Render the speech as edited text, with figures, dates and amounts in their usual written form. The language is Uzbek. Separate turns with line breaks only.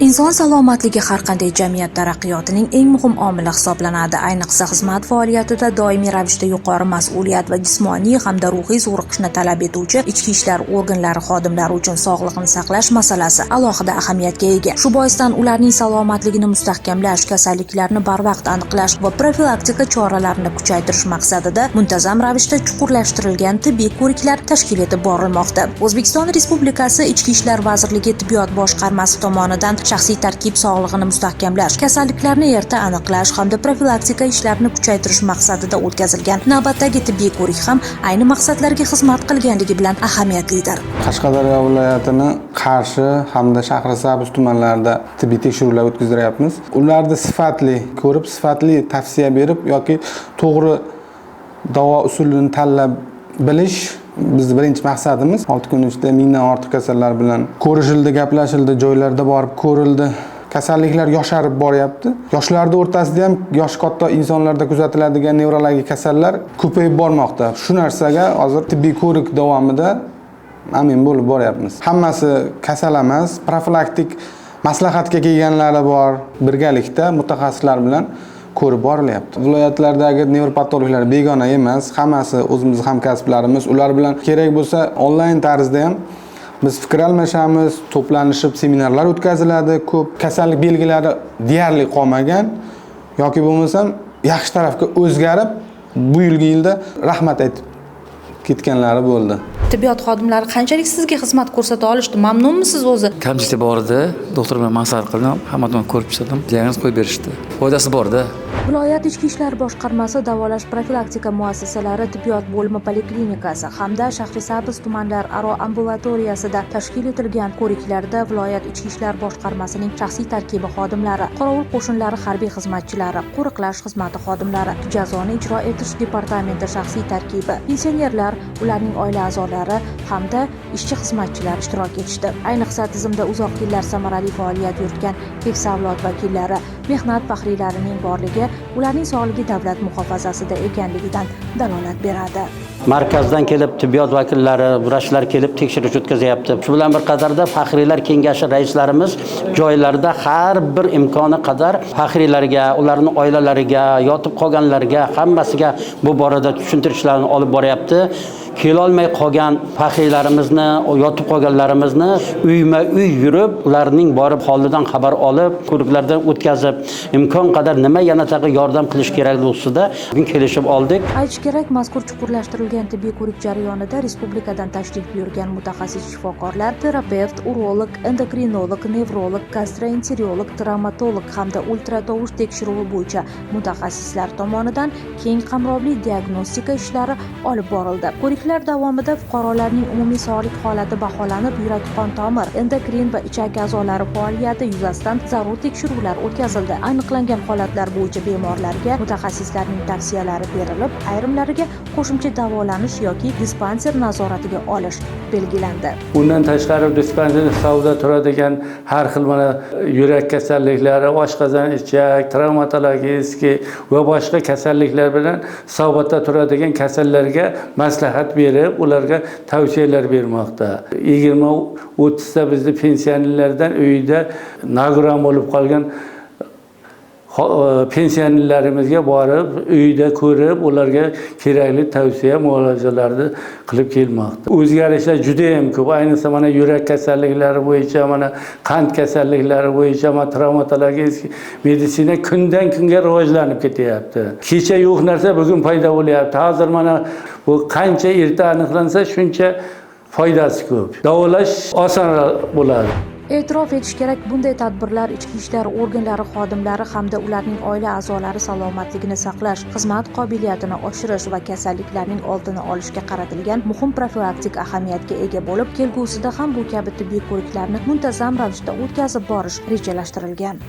Inson salomatligi har qanday jamiyat taraqqiyotining eng muhim omili hisoblanadi. Ayniqsa xizmat faoliyatida doimiy ravishda yuqori mas'uliyat va jismoniy hamda ruhiy zo'riqishni talab etuvchi ichki ishlar organlari xodimlari uchun sog'liqni saqlash masalasi alohida ahamiyatga ega. Shu boisdan ularning salomatligini mustahkamlash, kasalliklarni barvaqt aniqlash va profilaktika choralarini kuchaytirish maqsadida muntazam ravishda chuqurlashtirilgan tibbiy ko'riklar tashkil etib borilmoqda. O'zbekiston Respublikasi Ichki ishlar vazirligi tibbiyot boshqarmasi tomonidan shaxsiy tarkib sog'lig'ini mustahkamlash, kasalliklarni erta aniqlash hamda profilaktika ishlarini kuchaytirish maqsadida o'tkazilgan navbatdagi tibbiy ko'rik ham ayni maqsadlarga xizmat qilganligi bilan ahamiyatlidir.
Qashqadaryo viloyatini Qarshi hamda Shahrisabz tumanlarida tibbiy tekshiruvlar o'tkazyapmiz. Ularda sifatli ko'rib, sifatli tavsiya berib yoki to'g'ri davo usulini tanlab bilish bizning birinchi maqsadimiz. 6 kun ichida mingdan ortiq kasallar bilan ko'rishildi, gaplashildi, joylarda borib ko'rildi. Kasalliklar yosharib boryapti. Yoshlarda o'rtasida ham yosh katta insonlarda kuzatiladigan nevrologik kasallar ko'payib bormoqda. Shu narsaga hozir tibbiy ko'rik davomida amin bo'lib boryapmiz. Hammasi kasal emas, profilaktik maslahatga kelganlari bor. Birgalikda mutaxassislar bilan ko'rib borilyapti. Viloyatlardagi nevropatologlar begona emas, hammasi o'zimizning hamkasblarimiz. Ular bilan kerak bo'lsa onlayn tarzda ham biz fikr almashamiz, to'planishib seminarlar o'tkaziladi. Ko'p kasallik belgilari deyarli qolmagan yoki bo'lmasam yaxshi tarafga o'zgarib, bu yilda rahmat aytib ketganlari bo'ldi.
Tibbiyot xodimlari qanchalik sizga xizmat ko'rsata olishdi? Mamnunmisiz o'zi?
Kamchilik bor edi. Doktor bilan maslahat qildim, hammadan ko'rib chiqdim. Diagnoz qo'yib berishdi. Foydasi bor-da.
Viloyat Ichki ishlar boshqarmasi davolash profilaktika muassasalari tibbiyot bo'limi poliklinikasi hamda Shahrisabz tumanlararo ambulatoriyasida tashkil etilgan ko'riklarda viloyat Ichki ishlar boshqarmasining shaxsiy tarkibi xodimlari, qorovul qo'shinlari harbiy xizmatchilari, qo'riqlash xizmati xodimlari, jazoni ijro etish departamenti shaxsiy tarkibi, pensionerlar, ularning oila a'zolari hamda ishchi xizmatchilar ishtirok etishdi. Ayniqsa tizimda uzoq yillar samarali faoliyat yuritgan keksa avlod vakillari, mehnat faxriylarining borligi ularning sog'ligi davlat muhofazasida ekanligidan dalolat beradi.
Markazdan kelib tibbiyot vakillari, vrachlar kelib tekshirish o'tkazyapti. Shu bilan bir qatorda faxriylar kengashi raislarimiz joylarda har bir imkoni qadar faxriylarga, ularning oilalariga, yotib qolganlarga hammasiga bu borada tushuntirishlarni olib boryapti. Kelolmay qolgan faxriylarimizni, yotib qolganlarimizni uyma-uy yurib, ularning borib holidan xabar olib, ko'riklardan o'tkazib, imkon qadar nima yana tag'i yordam qilish kerak bo'lsa-da, bugun kelishib oldik.
Aytish kerak, mazkur chuqurlashtirilgan tibbiy ko'rik jarayonida respublikadan tashrif buyurgan mutaxassis shifokorlar, terapevt, urolog, endokrinolog, nevrolog, gastroenterolog, travmatolog hamda ultratovush tekshiruvi bo'yicha mutaxassislar tomonidan keng qamrovli diagnostika ishlari olib borildi. Ko'riklar davomida fuqarolarning umumiy sog'lik holati baholanib, yurak-qon tomir, endokrin va ichak a'zolari faoliyati yuzasidan zarur tekshiruvlar o'tkazildi. Aniqlangan holatlar bo'yicha bemorlarga mutaxassislarning tavsiyalari berilib, ayrimlariga qo'shimcha davolanish yoki dispanser nazoratiga olish belgilandi.
Bundan tashqari dispanser hisobida turadigan har xil mana yurak kasalliklari, oshqozon, ichak, travmatologiya va boshqa kasalliklar bilan hisobotda turadigan kasallarga maslahat berib, ularga tavsiyalar bermoqda. 20-30 ta bizning pensionerlardan uyida nogiron bo'lib qolgan pensionerlarimizga borib, uyida ko'rib, ularga kerakli tavsiya, muolajalarni qilib kelmoqda. O'zgarishlar juda ham ko'p. Ayniqsa mana yurak kasalliklari bo'yicha, mana qand kasalliklari bo'yicha, mana travmatologiya meditsina kundan kunga rivojlanib ketyapti. Kecha yo'q narsa bugun paydo bo'lyapti. Hozir mana bu qancha erta aniqlansa, shuncha foydasi ko'p. Davolash osonroq bo'ladi.
E'tirof etish kerak, bunday tadbirlar ichki ishlar organlari xodimlari hamda ularning oila a'zolari salomatligini saqlash, xizmat qobiliyatini oshirish va kasalliklarning oldini olishga qaratilgan muhim profilaktik ahamiyatga ega bo'lib, kelgusida ham bu kabi tibbiy ko'riklarni muntazam ravishda o'tkazib borish rejalashtirilgan.